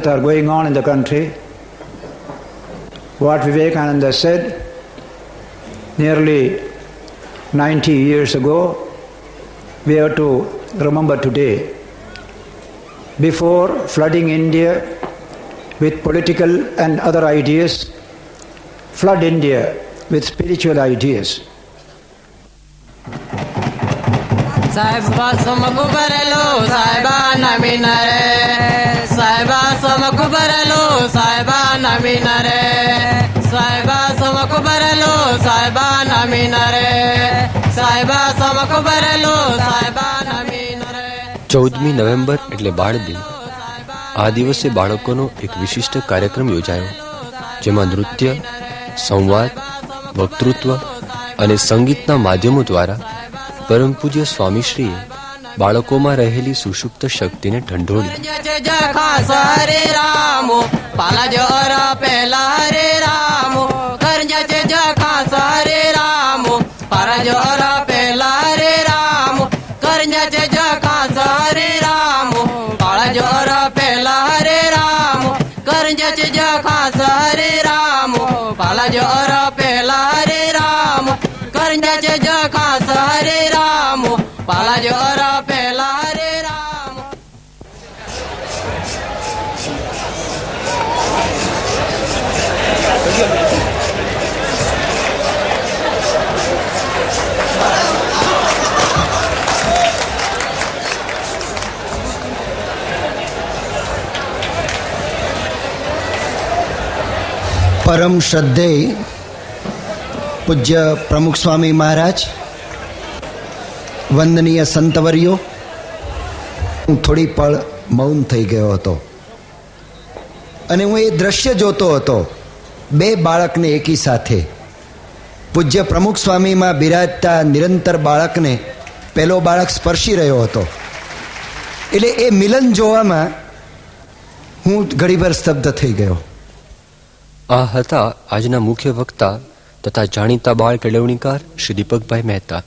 that are going on in the country. What Vivekananda said nearly 90 years ago, we have to remember today. Before flooding India with political and other ideas, flood India with spiritual ideas. Saiba samakubarelo saiba naminare saiba samakubarelo saiba naminare saiba samakubarelo saiba naminare saiba samakubarelo saiba naminare. 14મી November એટલે બાળ દિન. આ દિવસે બાળકોનો એક વિશિષ્ટ કાર્યક્રમ યોજાયો, જેમાં નૃત્ય, સંવાદ, વક્તૃત્વ અને સંગીતના માધ્યમો દ્વારા પરમ પૂજ્ય સ્વામીશ્રીએ બાળકોમાં રહેલી સુષુપ્ત શક્તિને ઢંઢોળી. પરમ શ્રદ્ધેય પૂજ્ય પ્રમુખ સ્વામી મહારાજ, વંદનીય સંતવર્યો, હું થોડી પળ મૌન થઈ ગયો હતો અને હું એ દ્રશ્ય જોતો હતો. બે બાળકને એકી સાથે પૂજ્ય પ્રમુખ સ્વામીમાં બિરાજતા નિરંતર બાળકને પેલો બાળક સ્પર્શી રહ્યો હતો. એટલે એ મિલન જોવામાં હું ઘડીભર સ્તબ્ધ થઈ ગયો. આ હતા આજના મુખ્ય વક્તા તથા જાણીતા બાળ કેળવણીકાર શ્રી દીપકભાઈ મહેતા.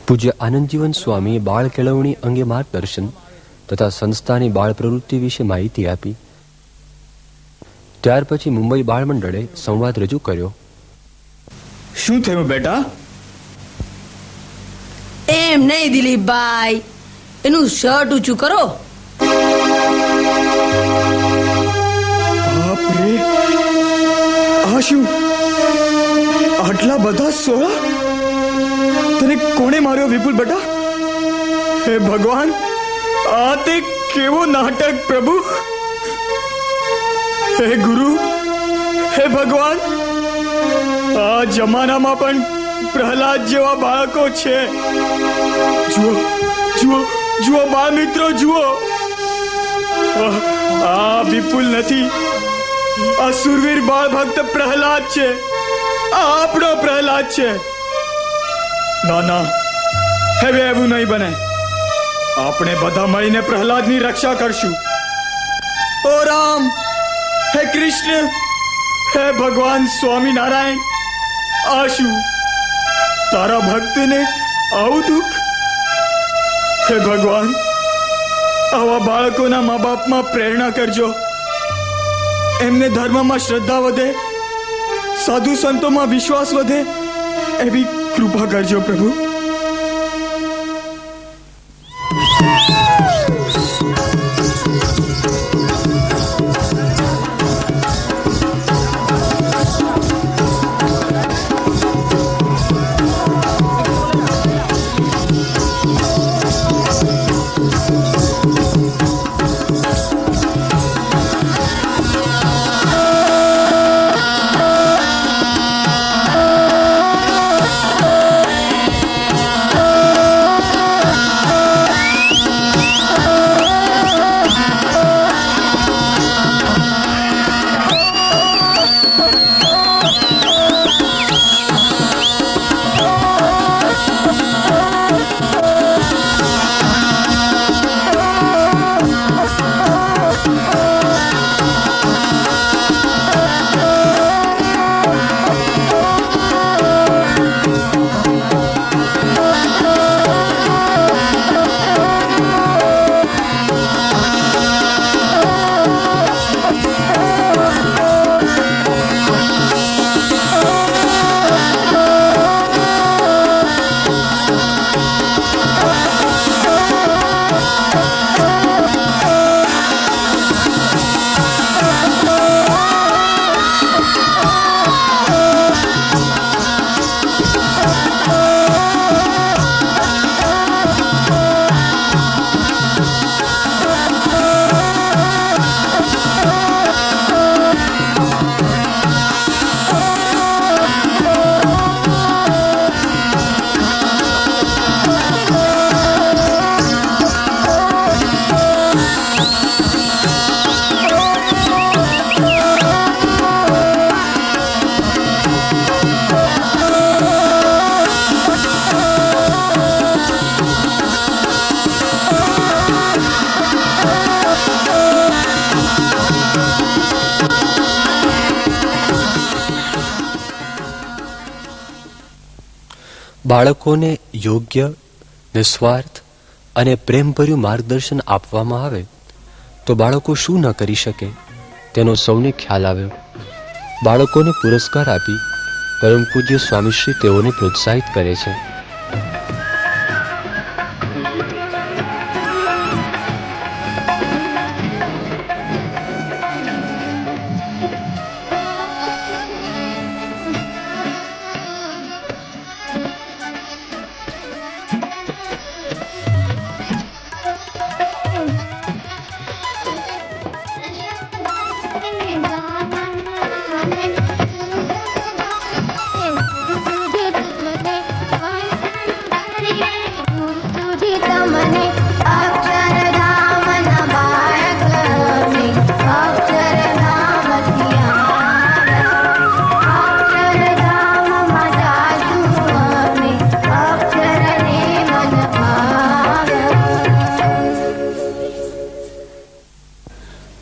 પૂજ્ય આનંદજીવન સ્વામીએ બાળ કેળવણી અંગે માર્ગદર્શન તથા સંસ્થાની બાળ પ્રવૃત્તિ વિશે માહિતી આપી. ત્યાર પછી મુંબઈ બાળ મંડળે સંવાદ રજૂ કર્યો. શું થયું બેટા? એમ નહીં દિલીપભાઈ, એનું શર્ટ ઊંચું કરો. બાપરે, આ શું? આટલા બધા સોળા? તને કોણે માર્યો વિપુલ બેટા? હે ભગવાન, આ તે કેવો નાટક પ્રભુ! હે ગુરુ, હે ભગવાન, આ જમાનામાં પણ પ્રહલાદ જેવા બાળકો છે. જુઓ જુઓ જુઓ બાળ મિત્રો, જુઓ, આ વિપુલ નથી, આ સુરવીર બાળ ભક્ત પ્રહલાદ છે, આ આપણો પ્રહલાદ છે. ના ના, હવે એવું નહીં બને. આપણે બધા મળીને પ્રહલાદની રક્ષા કરશું. ઓ રામ, હે કૃષ્ણ, હે ભગવાન સ્વામિનારાયણ, આ શું તારા ભક્તને આવું દુઃખ? હે ભગવાન, આવા બાળકોના મા બાપમાં પ્રેરણા કરજો. એમને ધર્મમાં શ્રદ્ધા વધે, સાધુ સંતોમાં વિશ્વાસ વધે, એવી કૃપા કરજો પ્રભુ. બાળકોને યોગ્ય, નિસ્વાર્થ અને પ્રેમભર્યું માર્ગદર્શન આપવામાં આવે તો બાળકો શું ન કરી શકે તેનો સૌને ખ્યાલ આવ્યો. બાળકોને પુરસ્કાર આપી પરમ પૂજ્ય સ્વામીશ્રી તેઓને પ્રોત્સાહિત કરે છે.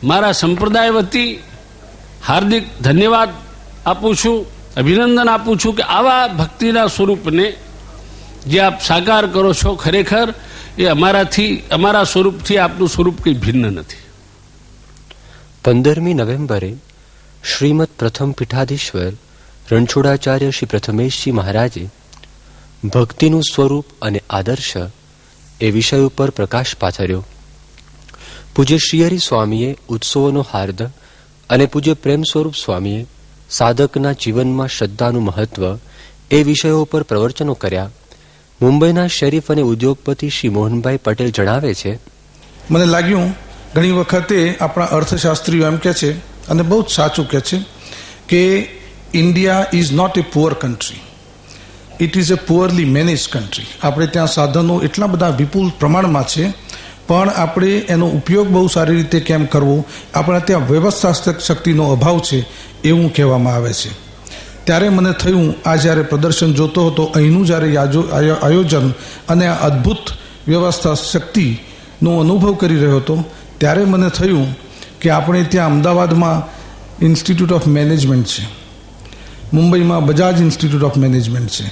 મારા સંપ્રદાય વતી હાર્દિક ધન્યવાદ આપું છું, અભિનંદન આપું છું કે આવા ભક્તિના સ્વરૂપને જે આપ સાકાર કરો છો, ખરેખર એ અમારા સ્વરૂપથી આપનું સ્વરૂપ કંઈ ભિન્ન નથી. 15મી નવેમ્બરે શ્રીમદ પ્રથમ પીઠાધીશ્વર રણછોડાચાર્ય શ્રી પ્રથમેશજી મહારાજે ભક્તિનું સ્વરૂપ અને આદર્શ એ વિષય ઉપર પ્રકાશ પાથર્યો. પૂજ્ય શ્રીહરિ સ્વામીએ ઉત્સવોનો હાર્દ અને પૂજ્ય પ્રેમ સ્વરૂપ સ્વામીએ સાધકના જીવનમાં શ્રદ્ધાનું મહત્વ એ વિષયો પર પ્રવચનો કર્યા. મુંબઈના શરીફ અને ઉદ્યોગપતિ શ્રી મોહનભાઈ પટેલ જણાવે છે, મને લાગ્યું ઘણી વખતે આપણા અર્થશાસ્ત્રીઓ એમ કહે છે અને બહુ જ સાચું કહે છે કે India is not a poor country, it is a poorly manage country. આપણે ત્યાં સાધનો એટલા બધા વિપુલ પ્રમાણમાં છે પણ આપણે એનો ઉપયોગ બહુ સારી રીતે કેમ કરવો, આપણા ત્યાં વ્યવસ્થા શક્તિનો અભાવ છે એવું કહેવામાં આવે છે. ત્યારે મને થયું, આ જ્યારે પ્રદર્શન જોતો હતો, અહીંનું જ્યારે આયોજન અને આ અદ્ભુત વ્યવસ્થા શક્તિનો અનુભવ કરી રહ્યો હતો, ત્યારે મને થયું કે આપણે ત્યાં અમદાવાદમાં ઇન્સ્ટિટ્યૂટ ઓફ મેનેજમેન્ટ છે, મુંબઈમાં બજાજ ઇન્સ્ટિટ્યૂટ ઓફ મેનેજમેન્ટ છે,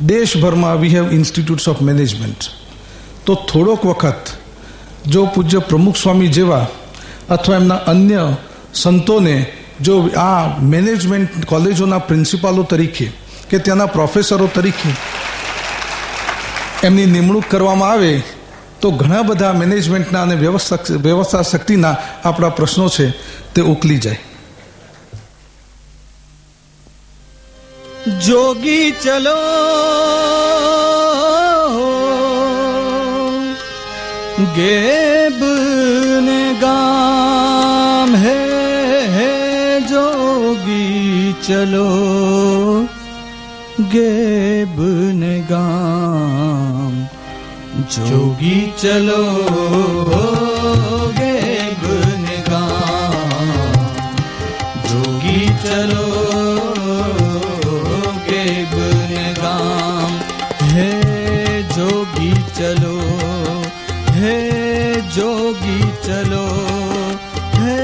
દેશભરમાં we have institutes of management. તો થોડોક વખત જો પૂજ્ય પ્રમુખ સ્વામી જેવા અથવા એમના અન્ય સંતોને જો આ મેનેજમેન્ટ કોલેજોના પ્રિન્સિપાલો તરીકે કે ત્યાંના પ્રોફેસરો તરીકે એમની નિમણૂક કરવામાં આવે તો ઘણા બધા મેનેજમેન્ટના અને વ્યવસ્થા શક્તિના આપણા પ્રશ્નો છે તે ઉકલી જાય. જોગી ચલો गेब ने गाम है जोगी चलो गेब ने गाम जोगी चलो गेब ने गाम जोगी चलो गेब ने गाम है जोगी चलो है जोगी चलो है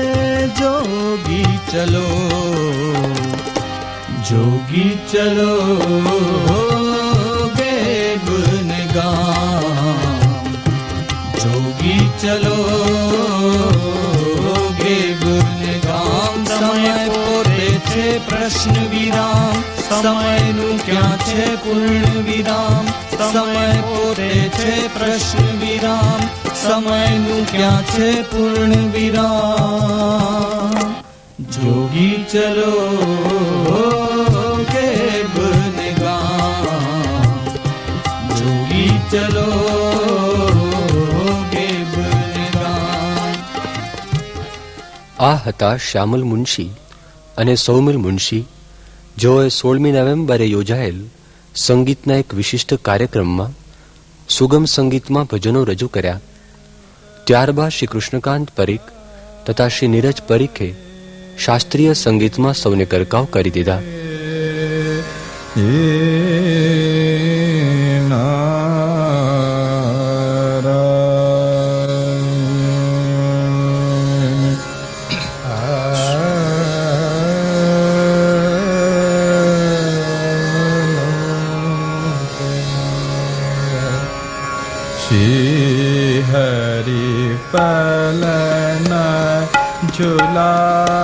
जोगी चलो जोगी चलो गेब ने गाम जोगी चलो गेब ने गाम. समय પોતે છે પ્રશ્ન વિરામ, સમયનું ક્યાં છે પૂર્ણ વિરામ, સમય પોતે છે પ્રશ્ન વિરામ, સમયનું ક્યાં છે પૂર્ણ વિરામ. જોગી ચલો गेब ने गाम जोगी चलो गेब ने गाम. આ હતા શ્યામલ મુનશી અને સૌમિલ મુનશી, જેઓએ 16મી નવેમ્બરે યોજાયેલ સંગીતના એક વિશિષ્ટ કાર્યક્રમમાં સુગમ સંગીતમાં ભજનો રજૂ કર્યા. ત્યારબાદ શ્રી કૃષ્ણકાંત પરીખ તથા શ્રી નીરજ પરીખે શાસ્ત્રીય સંગીતમાં સૌને ગરકાવ કરી દીધા.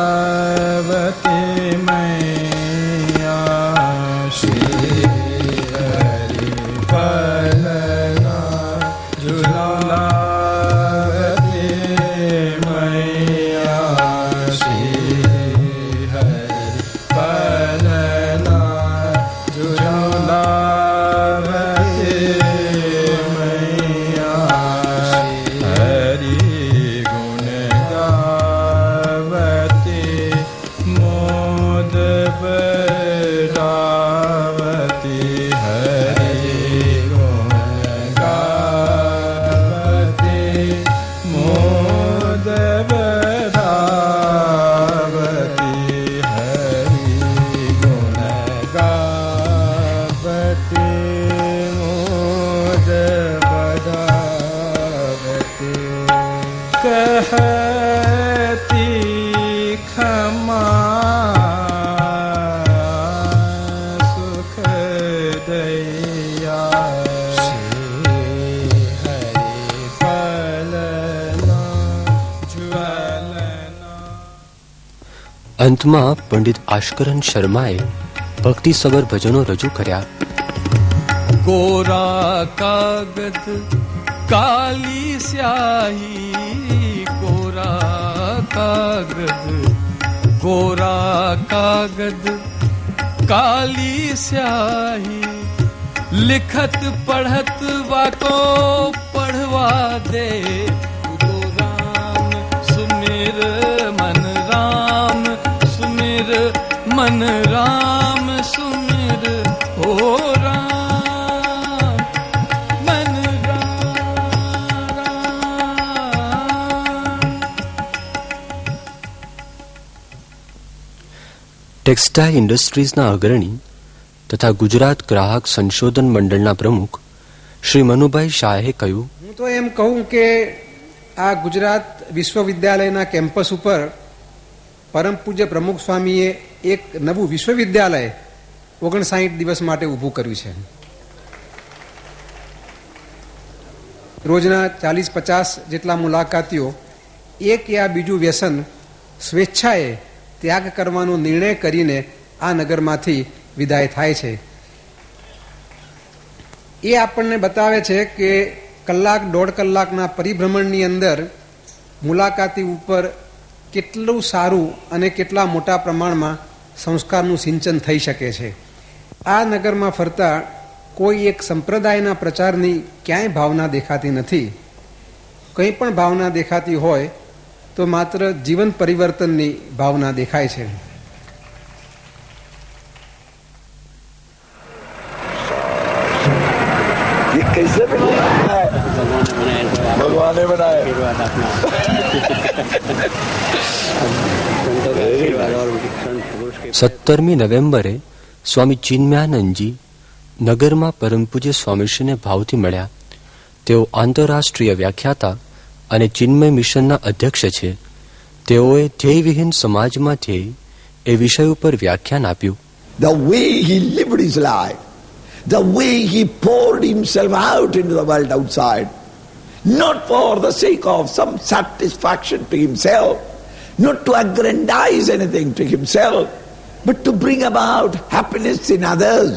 झुलावती मैया श्री हरि पलना झुलावती मैया श्री हरि पलना झुलावती मैया हरि અંતમાં પંડિત આશ્કરન શર્માએ ભક્તિસભર ભજનો રજૂ કર્યા. कोरा कागज काली स्याही कोरा कागज काली स्याही लिखत पढ़त वाको पढ़वा दे राम सुमिर मन राम सुमिर मन राम सुमिर हो राम मन राम ટેક્સટાઇલ ઇન્ડસ્ટ્રીઝના અગ્રણી તથા ગુજરાત ગ્રાહક સંશોધન મંડળના પ્રમુખ શ્રી મનુભાઈ શાહે કહ્યું, હું તો એમ કહું કે આ ગુજરાત વિશ્વવિદ્યાલયના કેમ્પસ ઉપર પરમ પૂજ્ય પ્રમુખ સ્વામીએ એક નવું વિશ્વવિદ્યાલય 59 દિવસ માટે ઊભું કર્યું છે. રોજના 40-50 જેટલા મુલાકાતીઓ એક યા બીજું વ્યસન સ્વેચ્છાએ ત્યાગ કરવાનો નિર્ણય કરીને આ નગરમાંથી વિદાય થાય છે. એ આપણને બતાવે છે કે કલાક 1.5 કલાકના પરિભ્રમણની અંદર મુલાકાતી ઉપર કેટલું સારું અને કેટલા મોટા પ્રમાણમાં સંસ્કારનું સિંચન થઈ શકે છે. આ નગરમાં ફરતા કોઈ એક સંપ્રદાયના પ્રચારની ક્યાંય ભાવના દેખાતી નથી. કંઈ પણ ભાવના દેખાતી હોય તો માત્ર જીવન પરિવર્તનની ભાવના દેખાય છે. कैसे भगवान ने बनाया 17મી નવેમ્બરે સ્વામી ચિન્મયાનંદજી નગરમાં પરમ પૂજ્ય સ્વામીશ્રીને ભાવથી મળ્યા. તેઓ આંતરરાષ્ટ્રીય વ્યાખ્યાતા અને ચિન્મય મિશનના અધ્યક્ષ છે. તેઓએ ધ્યેયવિહીન સમાજમાં ધ્યેય એ વિષય ઉપર વ્યાખ્યાન આપ્યું. The way he lived his life, the way he poured himself out into the world outside, not for the sake of some satisfaction to himself, not to aggrandize anything to himself, but to bring about happiness in others,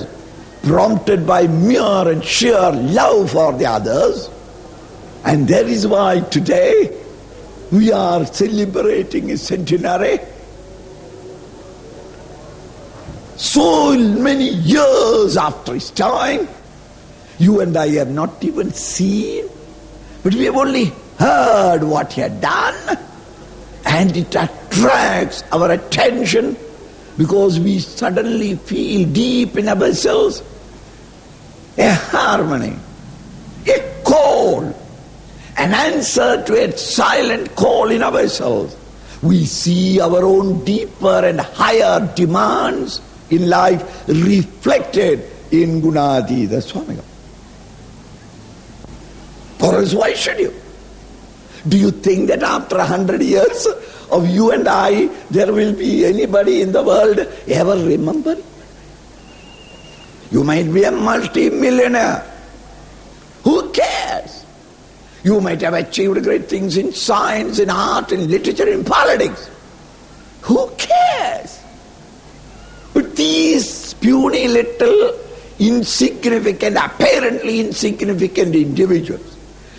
prompted by mere and sheer love for the others. And that is why today we are celebrating his centenary. So many years after his time, you and I have not even seen, but we have only heard what he had done, and it attracts our attention because we suddenly feel deep in ourselves a harmony, a call, an answer to a silent call in ourselves. We see our own deeper and higher demands in life reflected in Gunadhita Swamigam. Or else why should you? Do you think that after 100 years of you and I, there will be anybody in the world ever remember? You might be a multi-millionaire. Who cares? You might have achieved great things in science, in art, in literature, in politics. Who cares? But these puny little insignificant, apparently insignificant individuals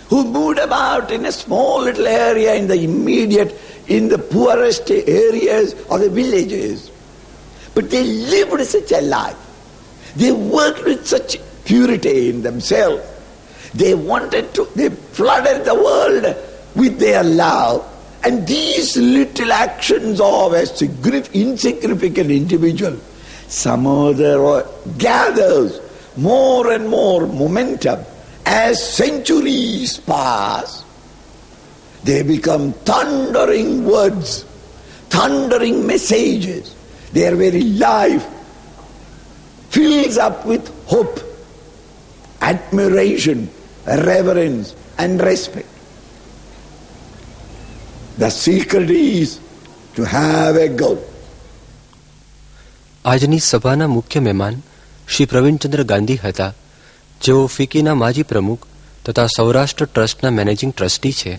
who moved about in a small little area in the immediate, in the poorest areas of the villages, but they lived such a life. They worked with such purity in themselves. They flooded the world with their love. And these little actions of a insignificant individual somehow gathers more and more momentum. As centuries pass, they become thundering words, thundering messages. Their very life fills up with hope, admiration, reverence and respect. The secret is to have a goal. આજની સભાના મુખ્ય મહેમાન શ્રી પ્રવીણચંદ્ર ગાંધી હતા, જેઓ ફિકીના માજી પ્રમુખ તથા સૌરાષ્ટ્ર ટ્રસ્ટના મેનેજિંગ ટ્રસ્ટી છે.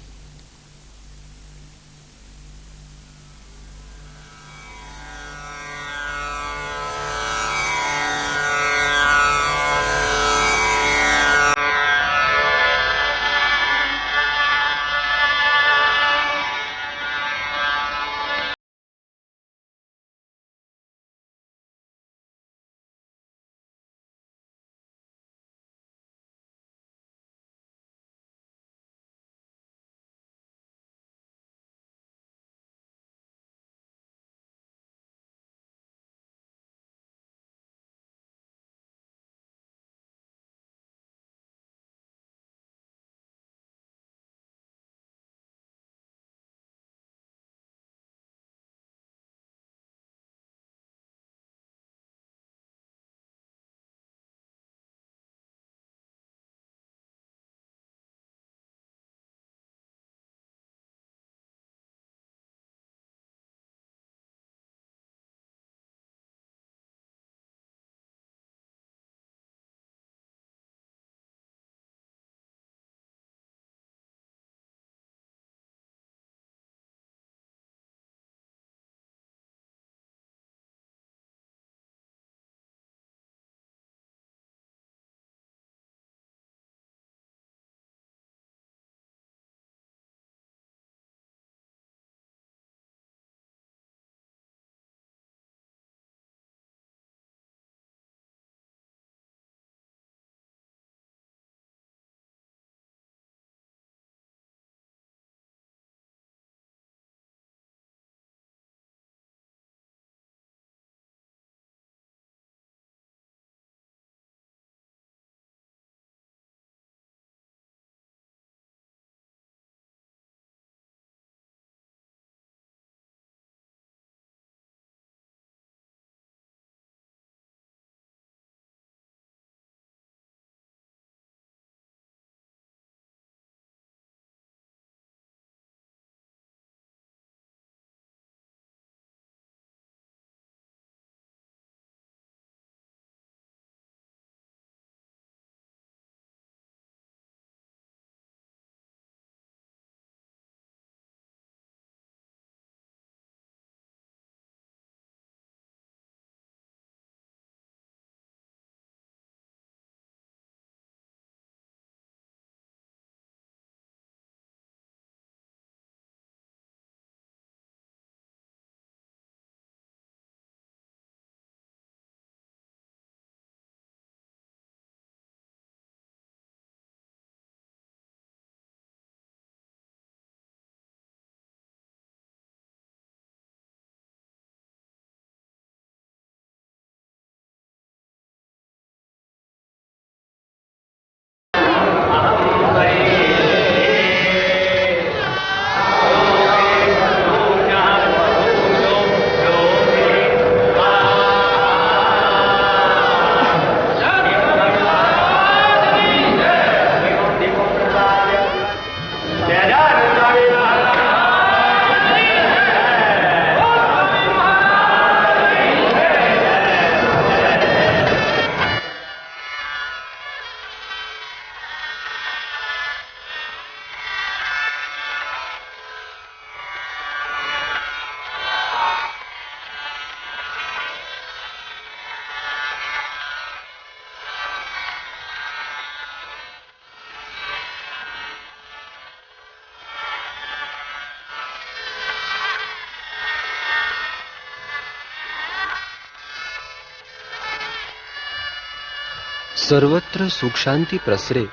સર્વત્ર સુખ શાંતિ પ્રસરે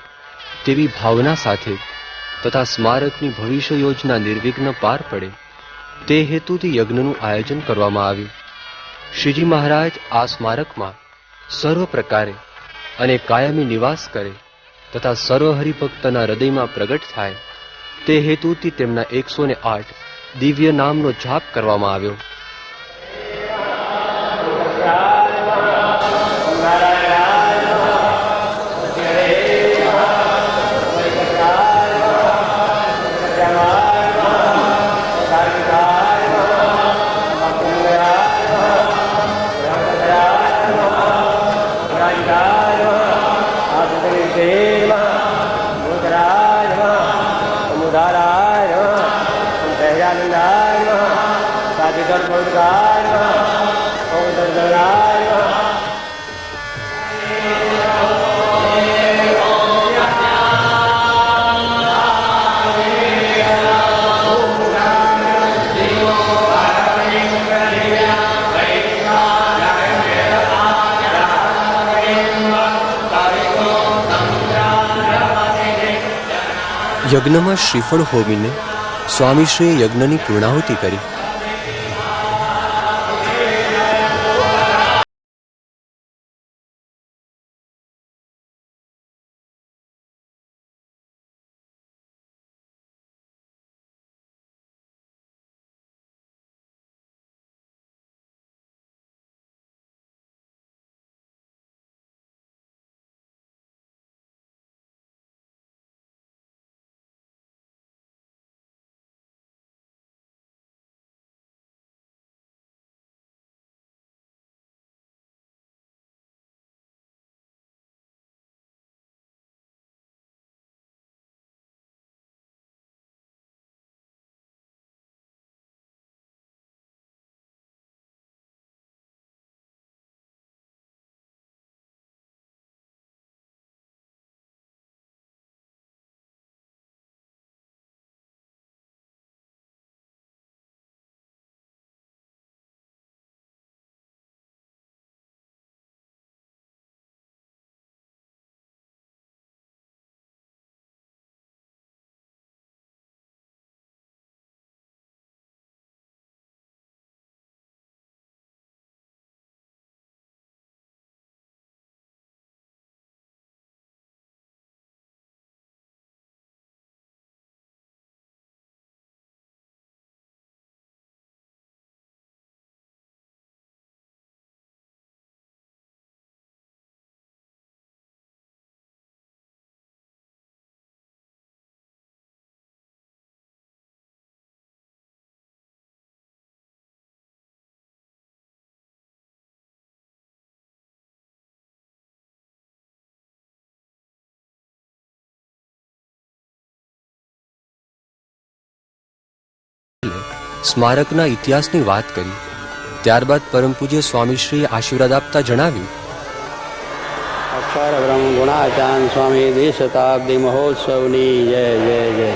તેવી ભાવના સાથે તથા સ્મારકની ભવિષ્ય યોજના નિર્વિઘ્ન પાર પડે તે હેતુથી યજ્ઞનું આયોજન કરવામાં આવ્યું. શ્રીજી મહારાજ આ સ્મારકમાં સર્વ પ્રકારે અને કાયમી નિવાસ કરે તથા સર્વ હરિભક્તના હૃદયમાં પ્રગટ થાય તે હેતુથી તેમના 108 દિવ્ય નામનો જાપ કરવામાં આવ્યો. યજ્ઞમાં શ્રીફળ હોમીને સ્વામીશ્રીએ યજ્ઞની પૂર્ણાહુતિ કરી. સ્મારકના ઇતિહાસની વાત કરી. ત્યારબાદ પરમ પૂજ્ય સ્વામીશ્રીએ આશીર્વાદ આપતા જણાવ્યું, અક્ષર બ્રહ્મ ગુણાચાન સ્વામી દ્વિશતાબ્દી મહોત્સવની જય જય જય.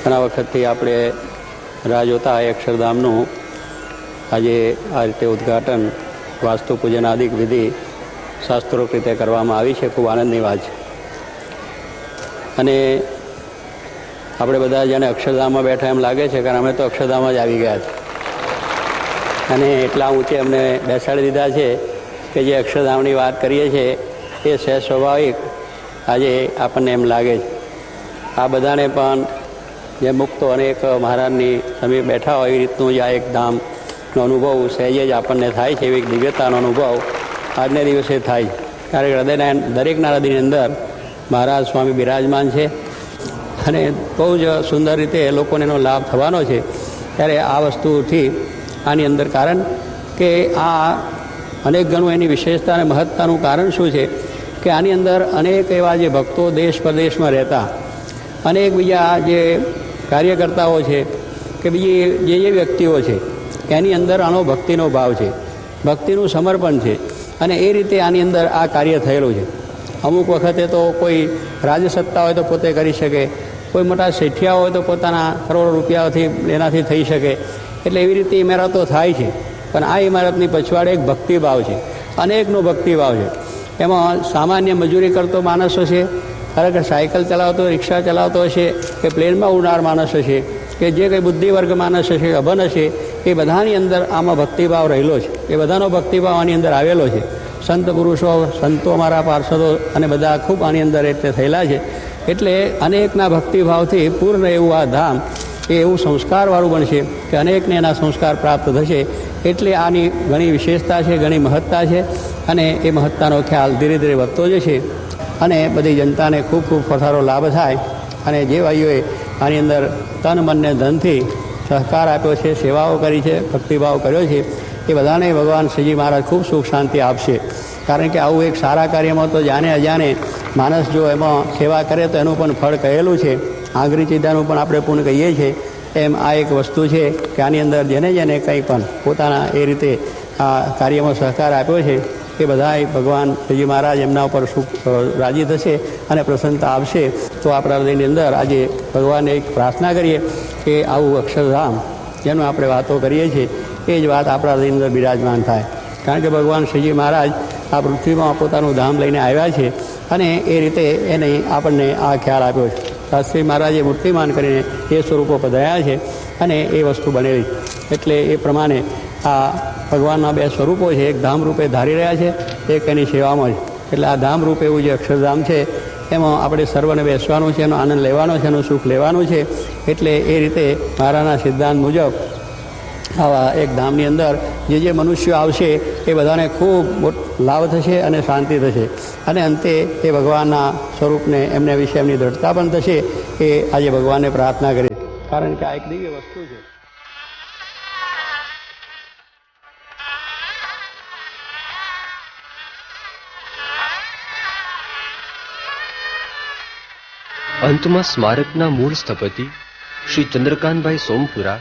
ઘણા વખતથી આપણે રાહ જોતા અક્ષરધામનું આજે આ રીતે ઉદ્ઘાટન વાસ્તુ પૂજન આદિક વિધિ શાસ્ત્રોક્ત રીતે કરવામાં આવી છે. ખૂબ આનંદની વાત છે. અને આપણે બધા જેને અક્ષરધામમાં બેઠા એમ લાગે છે, કારણ અમે તો અક્ષરધામમાં જ આવી ગયા છે અને એટલા ઊંચે અમને બેસાડી દીધા છે કે જે અક્ષરધામની વાત કરીએ છીએ એ સહેજ સ્વાભાવિક આજે આપણને એમ લાગે છે. આ બધાને પણ જે મુક્તો અનેક મહારાજની સમીપ બેઠા હોય એવી રીતનું જ આ એક ધામનો અનુભવ સહેજે જ આપણને થાય છે. એવી દિવ્યતાનો અનુભવ આજને દિવસે થાય છે. કારણ કે હૃદયના દરેકના હૃદયની અંદર મહારાજ સ્વામી બિરાજમાન છે અને બહુ જ સુંદર રીતે લોકોને એનો લાભ થવાનો છે. ત્યારે આ વસ્તુથી આની અંદર કારણ કે આ અનેક ગણું એની વિશેષતા અને મહત્તાનું કારણ શું છે કે આની અંદર અનેક એવા જે ભક્તો દેશ પરદેશમાં રહેતા અનેક બીજા જે કાર્યકર્તાઓ છે કે બીજી જે વ્યક્તિઓ છે એની અંદર આનો ભક્તિનો ભાવ છે, ભક્તિનું સમર્પણ છે અને એ રીતે આની અંદર આ કાર્ય થયેલું છે. અમુક વખતે તો કોઈ રાજસત્તા હોય તો પોતે કરી શકે, કોઈ મોટા શેઠિયા હોય તો પોતાના કરોડો રૂપિયાથી એનાથી થઈ શકે. એટલે એવી રીતે ઇમારતો થાય છે. પણ આ ઇમારતની પછવાડે એક ભક્તિભાવ છે અનેકનો ભક્તિભાવ છે. એમાં સામાન્ય મજૂરી કરતો માણસો છે, ખરેખર સાયકલ ચલાવતો, રિક્ષા ચલાવતો હશે, કે પ્લેનમાં ઉડનાર માણસ હશે, કે જે કંઈ બુદ્ધિવર્ગ માણસ હશે, અભન હશે, એ બધાની અંદર આમાં ભક્તિભાવ રહેલો છે. એ બધાનો ભક્તિભાવ આની અંદર આવેલો છે. સંત પુરુષો, સંતો, અમારા પાર્ષદો અને બધા ખૂબ આની અંદર એટલે થયેલા છે. એટલે અનેકના ભક્તિભાવથી પૂર્ણ એવું આ ધામ એ એવું સંસ્કારવાળું બનશે કે અનેકને એના સંસ્કાર પ્રાપ્ત થશે. એટલે આની ઘણી વિશેષતા છે, ઘણી મહત્તા છે, અને એ મહત્તાનો ખ્યાલ ધીરે ધીરે વધતો જશે અને બધી જનતાને ખૂબ ખૂબ સારો લાભ થાય. અને જે ભાઈઓએ આની અંદર તન મનને ધનથી સહકાર આપ્યો છે, સેવાઓ કરી છે, ભક્તિભાવ કર્યો છે, એ બધાને ભગવાન શ્રીજી મહારાજ ખૂબ સુખ શાંતિ આપશે. કારણ કે આવું એક સારા કાર્યમાં તો જાણે અજાણે માણસ જો એમાં સેવા કરે તો એનું પણ ફળ કહેલું છે. આંગળી ચીધાનું પણ આપણે પૂર્ણ કહીએ છીએ. એમ આ એક વસ્તુ છે કે આની અંદર જેને જેને કંઈ પણ પોતાના એ રીતે આ કાર્યમાં સહકાર આપ્યો છે એ બધા ભગવાન શ્રીજી મહારાજ એમના ઉપર સુખ રાજી થશે અને પ્રસન્નતા આપશે. તો આપણા હૃદયની અંદર આજે ભગવાનને એક પ્રાર્થના કરીએ કે આવું અક્ષરધામ જેનું આપણે વાતો કરીએ છીએ એ જ વાત આપણા હૃદયની અંદર બિરાજમાન થાય. કારણ કે ભગવાન શ્રીજી મહારાજ આ પૃથ્વીમાં પોતાનું ધામ લઈને આવ્યા છે અને એ રીતે એને આપણને આ ખ્યાલ આપ્યો છે. શાસ્ત્રી મહારાજે મૂર્તિમાન કરીને એ સ્વરૂપો પધાર્યા છે અને એ વસ્તુ બનેલી. એટલે એ પ્રમાણે આ ભગવાનના બે સ્વરૂપો છે, એક ધામ રૂપે ધારી રહ્યા છે, એક એની સેવામાં છે. એટલે આ ધામ રૂપે એવું જે અક્ષરધામ છે એમાં આપણે સર્વને બેસવાનું છે, એનો આનંદ લેવાનો છે, એનું સુખ લેવાનું છે. એટલે એ રીતે મારાના સિદ્ધાંત મુજબ આવા એક ધામની અંદર જે મનુષ્યો આવશે એ બધાને ખૂબ લાભ થશે અને શાંતિ થશે અને અંતે એ ભગવાનના સ્વરૂપને એમને વિશે એમની દ્રઢતા પણ થશે. એ આજે ભગવાનને પ્રાર્થના કરી, કારણ કે આ એક દિવ્ય વસ્તુ છે. અંતમાં સ્મારકના મૂળ સ્થપતિ શ્રી ચંદ્રકાંતભાઈ સોમપુરા